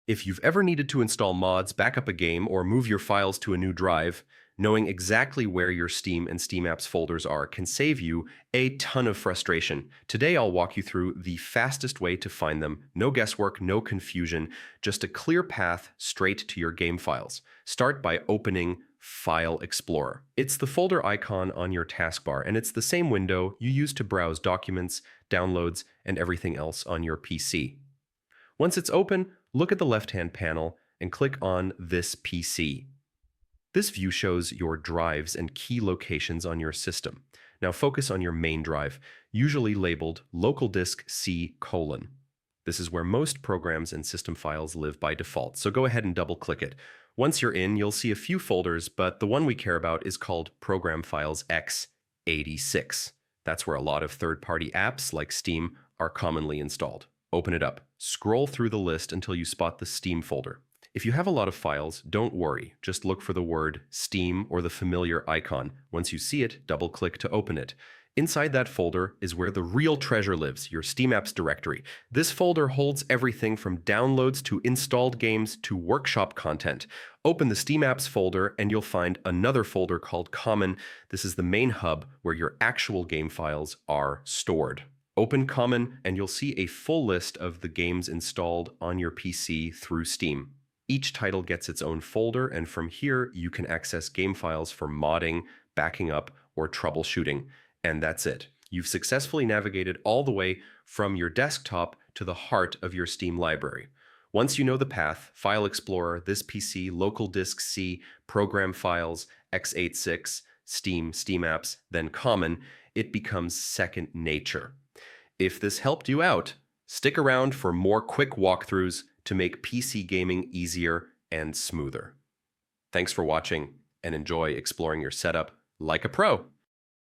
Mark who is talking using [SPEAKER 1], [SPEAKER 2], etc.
[SPEAKER 1] If you've ever needed to install mods, back up a game, or move your files to a new drive, knowing exactly where your Steam and Steam Apps folders are can save you a ton of frustration. Today, I'll walk you through the fastest way to find them. No guesswork, no confusion, just a clear path straight to your game files. Start by opening File Explorer. It's the folder icon on your taskbar, and it's the same window you use to browse documents, downloads, and everything else on your PC. Once it's open, look at the left-hand panel and click on This PC. This view shows your drives and key locations on your system. Now focus on your main drive, usually labeled Local Disk C:. This is where most programs and system files live by default, so go ahead and double-click it. Once you're in, you'll see a few folders, but the one we care about is called Program Files x86. That's where a lot of third-party apps like Steam are commonly installed. Open it up. Scroll through the list until you spot the Steam folder. If you have a lot of files, don't worry. Just look for the word Steam or the familiar icon. Once you see it, double-click to open it. Inside that folder is where the real treasure lives, your Steam Apps directory. This folder holds everything from downloads to installed games to workshop content. Open the Steam Apps folder and you'll find another folder called Common. This is the main hub where your actual game files are stored. Open Common and you'll see a full list of the games installed on your PC through Steam. Each title gets its own folder, and from here you can access game files for modding, backing up, or troubleshooting. And that's it. You've successfully navigated all the way from your desktop to the heart of your Steam library. Once you know the path, File Explorer, This PC, Local Disk C, Program Files, x86, Steam, Steam Apps, then Common, it becomes second nature. If this helped you out, stick around for more quick walkthroughs to make PC gaming easier and smoother. Thanks for watching, and enjoy exploring your setup like a pro.